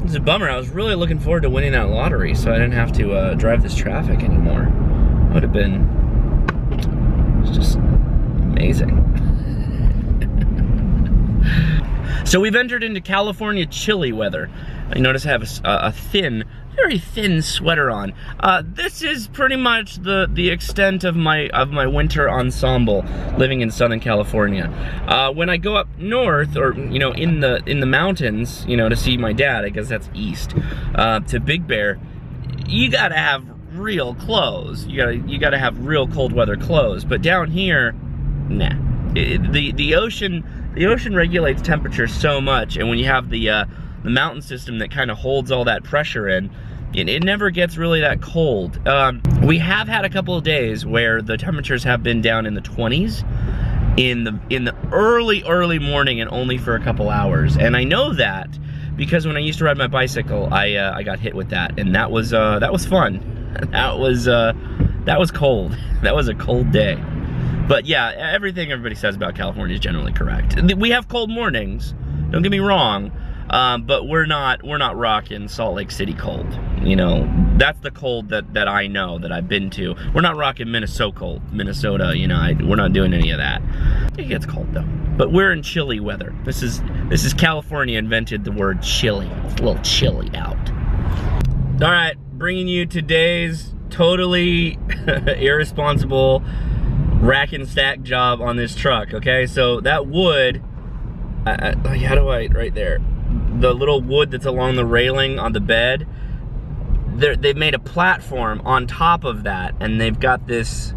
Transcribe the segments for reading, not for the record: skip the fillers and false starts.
It's a bummer. I was really looking forward to winning that lottery so I didn't have to drive this traffic anymore. It would have been just amazing. So we've entered into California chilly weather. You notice I have a very thin sweater on. This is pretty much the extent of my winter ensemble living in Southern California. When I go up north, or you know, in the mountains, you know, to see my dad, I guess that's east, to Big Bear, you gotta have real clothes. You gotta have real cold weather clothes. But down here, nah. The ocean regulates temperature so much, and when you have the mountain system that kind of holds all that pressure in, it never gets really that cold. We have had a couple of days where the temperatures have been down in the 20s in the early morning, and only for a couple hours. And I know that because when I used to ride my bicycle, I got hit with that, and that was fun. That was cold. That was a cold day. But yeah, everything everybody says about California is generally correct. We have cold mornings, don't get me wrong, but we're not rocking Salt Lake City cold. You know, that's the cold that I know, that I've been to. We're not rocking Minnesota cold. Minnesota, you know, we're not doing any of that. It gets cold though. But we're in chilly weather. This is California invented the word chilly. It's a little chilly out. All right, bringing you today's totally irresponsible rack and stack job on this truck. Okay, so that wood, how do I, right there, the little wood that's along the railing on the bed, they've made a platform on top of that, and they've got this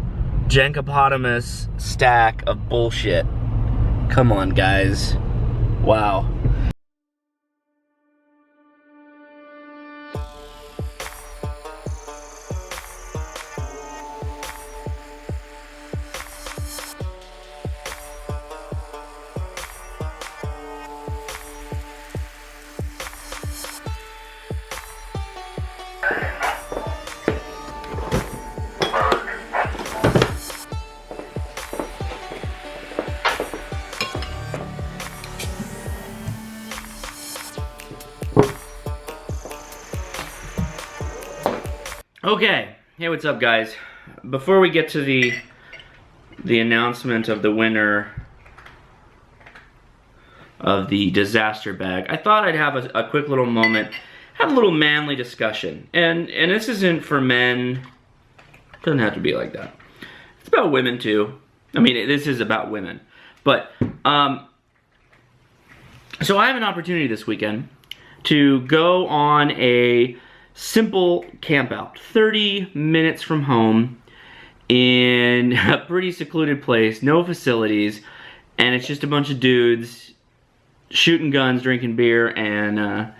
jankopotamus stack of bullshit. Come on, guys. Wow. Okay, hey, what's up, guys? Before we get to the announcement of the winner of the disaster bag, I thought I'd have a quick little moment, have a little manly discussion. And this isn't for men. It doesn't have to be like that. It's about women too. I mean, this is about women. But so I have an opportunity this weekend to go on a simple camp out, 30 minutes from home, in a pretty secluded place, no facilities, and it's just a bunch of dudes shooting guns, drinking beer, and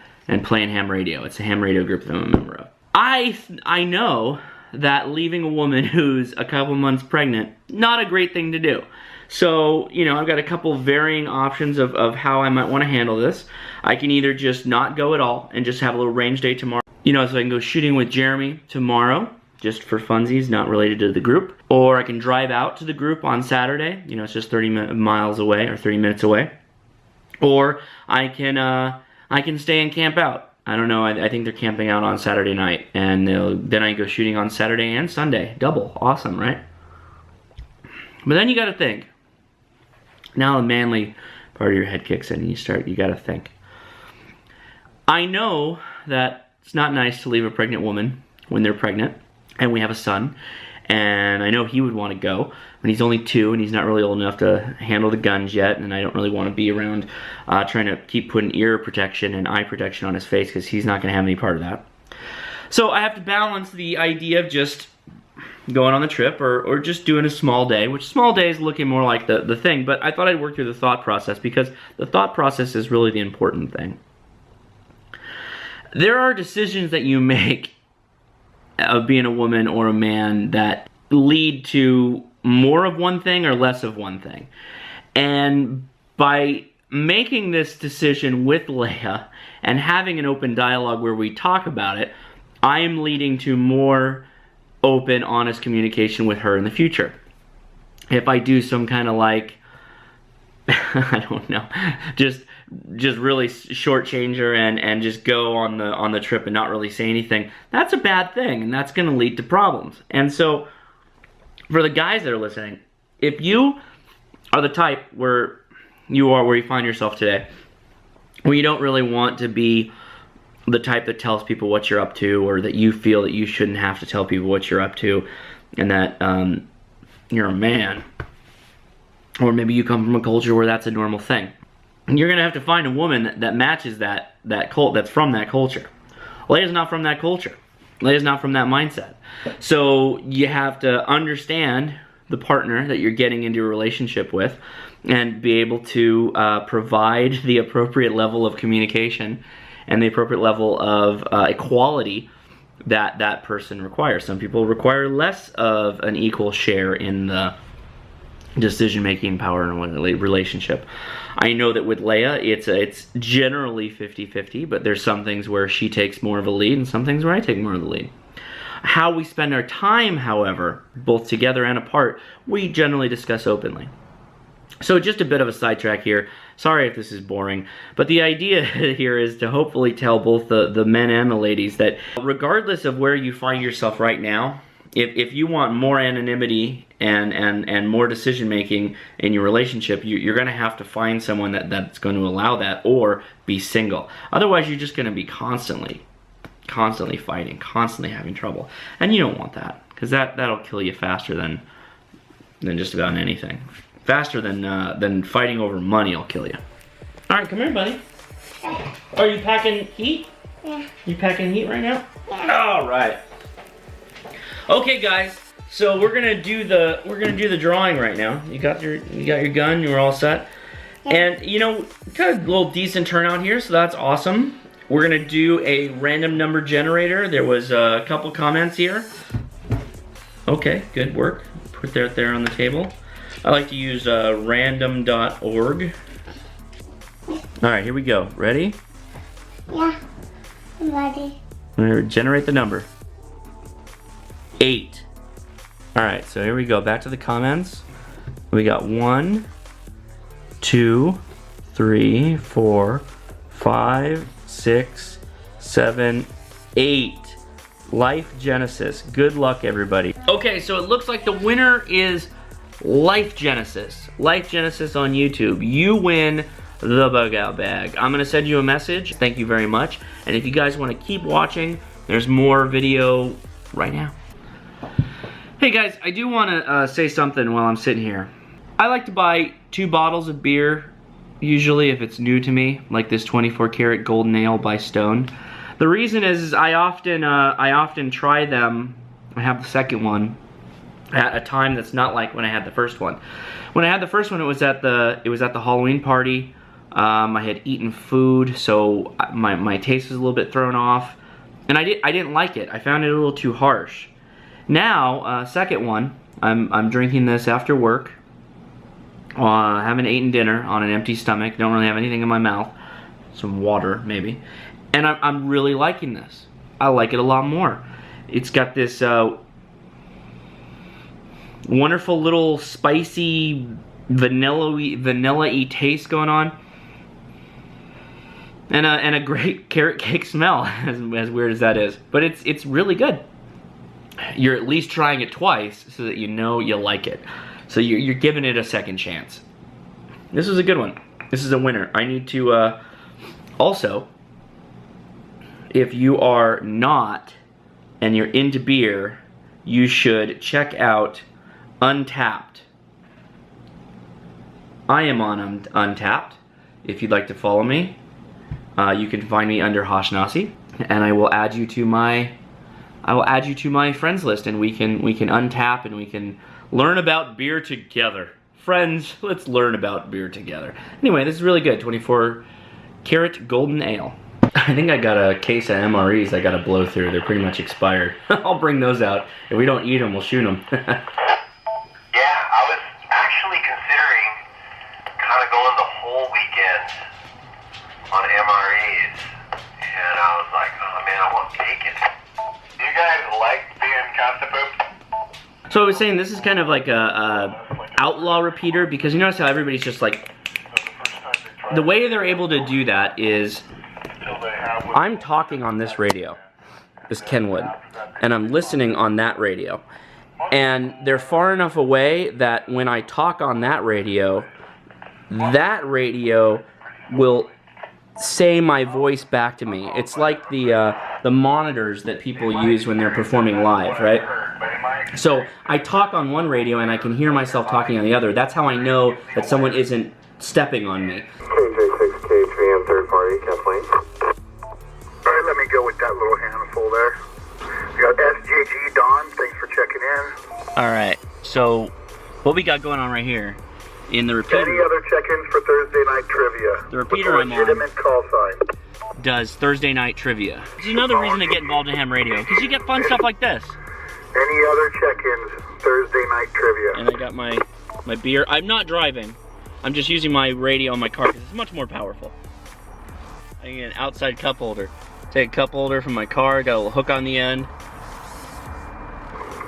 playing ham radio. It's a ham radio group that I'm a member of. I know that leaving a woman who's a couple months pregnant, not a great thing to do. So, you know, I've got a couple varying options of how I might want to handle this. I can either just not go at all and just have a little range day tomorrow. You know, so I can go shooting with Jeremy tomorrow, just for funsies, not related to the group. Or I can drive out to the group on Saturday. You know, it's just 30 miles away, or 30 minutes away. Or I can stay and camp out. I don't know, I think they're camping out on Saturday night. And then I go shooting on Saturday and Sunday. Double. Awesome, right? But then you gotta think. Now the manly part of your head kicks in and you gotta think. I know that it's not nice to leave a pregnant woman when they're pregnant, and we have a son, and I know he would want to go, but he's only 2 and he's not really old enough to handle the guns yet, and I don't really want to be around trying to keep putting ear protection and eye protection on his face, because he's not going to have any part of that. So I have to balance the idea of just going on the trip or just doing a small day, which small day is looking more like the thing, but I thought I'd work through the thought process, because the thought process is really the important thing. There are decisions that you make of being a woman or a man that lead to more of one thing or less of one thing. And by making this decision with Leia and having an open dialogue where we talk about it, I am leading to more open, honest communication with her in the future. If I do some kind of like, I don't know, just just really shortchange her and just go on the trip and not really say anything, that's a bad thing, and that's going to lead to problems. And so, for the guys that are listening, if you are the type where you find yourself today, where you don't really want to be the type that tells people what you're up to, or that you feel that you shouldn't have to tell people what you're up to, and that you're a man, or maybe you come from a culture where that's a normal thing, you're gonna have to find a woman that matches that cult, that's from that culture. Leia's not from that culture. Leia's not from that mindset. So you have to understand the partner that you're getting into a relationship with, and be able to provide the appropriate level of communication and the appropriate level of equality that that person requires. Some people require less of an equal share in the decision-making power in a relationship. I know that with Leia, it's generally 50-50, but there's some things where she takes more of a lead and some things where I take more of the lead. How we spend our time, however, both together and apart, we generally discuss openly. So just a bit of a sidetrack here. Sorry if this is boring, but the idea here is to hopefully tell both the men and the ladies that regardless of where you find yourself right now, if you want more anonymity and more decision making in your relationship, you're going to have to find someone that's going to allow that, or be single. Otherwise, you're just going to be constantly fighting, constantly having trouble, and you don't want that, because that'll kill you faster than just about anything. Faster than fighting over money will kill you. All right, come here, buddy. Are you packing heat? Yeah. You packing heat right now? Yeah. All right. Okay, guys. So we're gonna do the drawing right now. You got your gun. You're all set. Yeah. And you know, got a little decent turnout here, so that's awesome. We're gonna do a random number generator. There was a couple comments here. Okay, good work. Put that there on the table. I like to use random.org. All right, here we go. Ready? Yeah, I'm ready. I'm gonna generate the number. 8. All right, so here we go. Back to the comments. We got 1, 2, 3, 4, 5, 6, 7, 8. Life Genesis. Good luck, everybody. Okay, so it looks like the winner is Life Genesis. Life Genesis on YouTube. You win the bug out bag. I'm gonna send you a message. Thank you very much. And if you guys want to keep watching, there's more video right now. Hey guys, I do want to say something while I'm sitting here. I like to buy 2 bottles of beer, usually if it's new to me, like this 24 karat golden ale by Stone. The reason is I often try them. I have the second one at a time that's not like when I had the first one. When I had the first one, it was at the Halloween party. I had eaten food, so my taste was a little bit thrown off, and I didn't like it. I found it a little too harsh. Now, second one, I'm drinking this after work. Haven't eaten dinner on an empty stomach. Don't really have anything in my mouth. Some water, maybe. And I'm really liking this. I like it a lot more. It's got this wonderful little spicy vanilla-y taste going on, and a great carrot cake smell, as weird as that is. But it's really good. You're at least trying it twice so that you know you like it. So you're giving it a second chance. This is a good one. This is a winner. I need to also, if you are not and you're into beer, you should check out Untapped. I am on Untapped. If you'd like to follow me, you can find me under Hoshnasi, and I will add you to my friends list, and we can untap and we can learn about beer together. Friends, let's learn about beer together. Anyway, this is really good. 24 karat golden ale. I think I got a case of MREs I gotta blow through. They're pretty much expired. I'll bring those out. If we don't eat them, we'll shoot them. Yeah, I was actually considering kind of going the whole weekend on MREs, and I was like, oh man, I want bacon. Do you guys like being constipated? So I was saying this is kind of like a outlaw repeater, because you notice how everybody's just like the way they're able to do that is I'm talking on this radio, this Kenwood, and I'm listening on that radio. And they're far enough away that when I talk on that radio will say my voice back to me. It's like the monitors that people use when they're performing live, right? So I talk on one radio and I can hear myself talking on the other. That's how I know that someone isn't stepping on me. KJ6K3M third party, Kathleen. Alright, let me go with that little handful there. We got SJG Don, thanks for checking in. Alright, so what we got going on right here in the repeater. Any other check-ins for Thursday night trivia? The repeater I'm on legitimate call sign. does Thursday night trivia. This is another reason to get involved in ham radio, because you get fun stuff like this. Any other check-ins Thursday night trivia? And I got my beer. I'm not driving. I'm just using my radio on my car because it's much more powerful. I get an outside cup holder. Take a cup holder from my car, got a little hook on the end.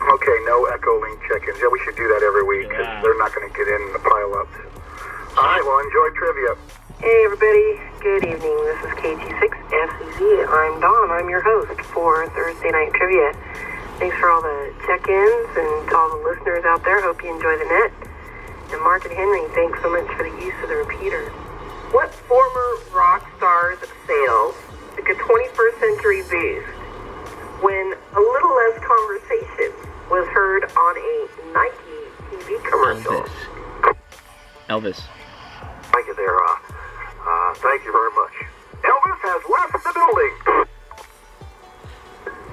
Okay, no Echo Link check-ins. Yeah, we should do that every week because they're not going to get in the pile-ups. All right, well, enjoy trivia. Hey, everybody. Good evening. This is KT6FCZ. I'm Dawn. I'm your host for Thursday Night Trivia. Thanks for all the check-ins and to all the listeners out there. Hope you enjoy the net. And Mark and Henry, thanks so much for the use of the repeater. What former rock star's sales took a 21st century boost when a little less conversation was heard on a Nike TV commercial? Elvis. Thank you there. Thank you very much. Elvis has left the building.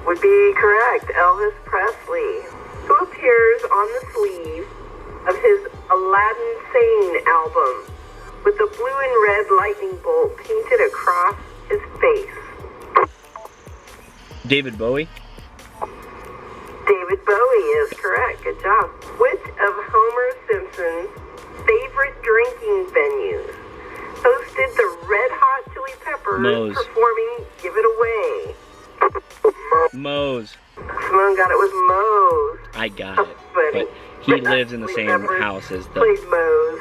Would be correct. Elvis Presley, who appears on the sleeve of his Aladdin Sane album with a blue and red lightning bolt painted across his face. David Bowie. David Bowie is correct. Good job. Which of Homer Simpson's favorite drinking venues hosted the Red Hot Chili Peppers Moe's. performing Give It Away? Moe's. Simone got it with Moe's. I got it. Funny. But he lives in the same house as the... Played Moe's.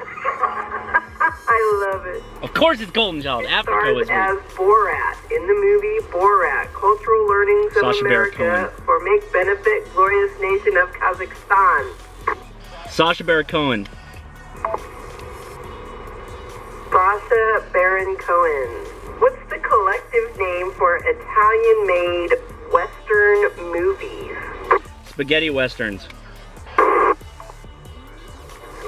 I love it. Of course it's Golden Child. Africa Starred was as Borat in the movie Borat, Cultural Learnings of Sacha Baron America for Make Benefit Glorious Nation of Kazakhstan. Sacha Baron Cohen. Sacha Baron Cohen. What's the collective name for Italian-made Western movies? Spaghetti Westerns.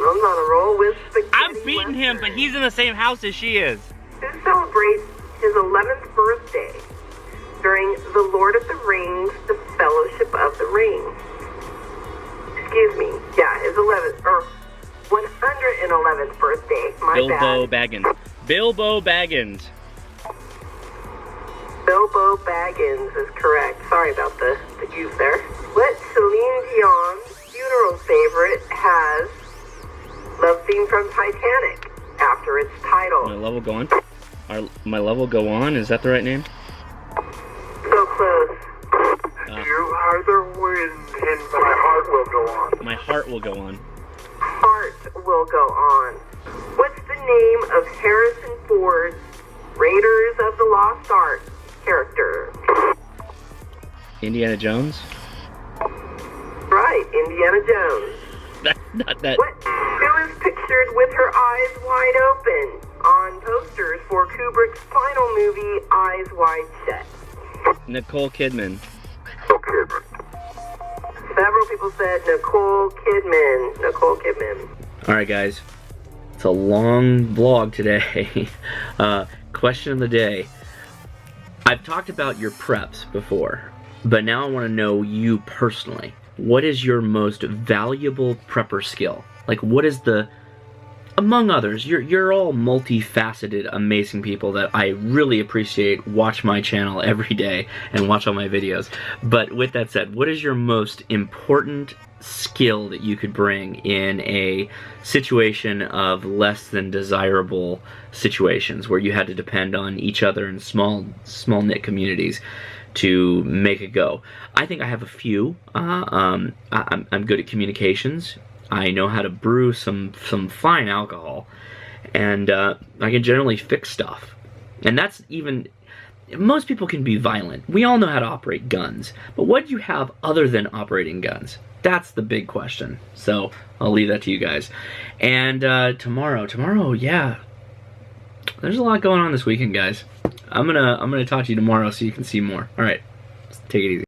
I'm on a roll with spaghetti. I'm beating him, but he's in the same house as she is. Who celebrates his 11th birthday during The Lord of the Rings, The Fellowship of the Ring? Excuse me. Yeah, his 11th, or 111th birthday. My Bilbo bad. Baggins. Bilbo Baggins. Bilbo Baggins is correct. Sorry about the goof there. What Celine Dion's funeral favorite has love theme from Titanic after its title? My love will go on. My love will go on. Is that the right name? So close. You either win, and my heart will go on. My heart will go on. Heart will go on. What's the name of Harrison Ford's Raiders of the Lost Ark character? Indiana Jones? Right, Indiana Jones. That's not that. What? Who is pictured with her eyes wide open on posters for Kubrick's final movie, Eyes Wide Shut? Nicole Kidman. Okay, Several people said Nicole Kidman. Nicole Kidman. Alright, guys. It's a long vlog today. Question of the day. I've talked about your preps before, but now I want to know you personally. What is your most valuable prepper skill? Like, what is the... Among others, you're all multifaceted, amazing people that I really appreciate, watch my channel every day, and watch all my videos. But with that said, what is your most important skill that you could bring in a situation of less than desirable situations where you had to depend on each other in small knit communities to make it go? I think I have a few. I'm good at communications. I know how to brew some fine alcohol, and I can generally fix stuff. And that's even, most people can be violent. We all know how to operate guns, but what do you have other than operating guns? That's the big question. So I'll leave that to you guys. And tomorrow, yeah, there's a lot going on this weekend, guys. I'm gonna talk to you tomorrow so you can see more. All right, take it easy.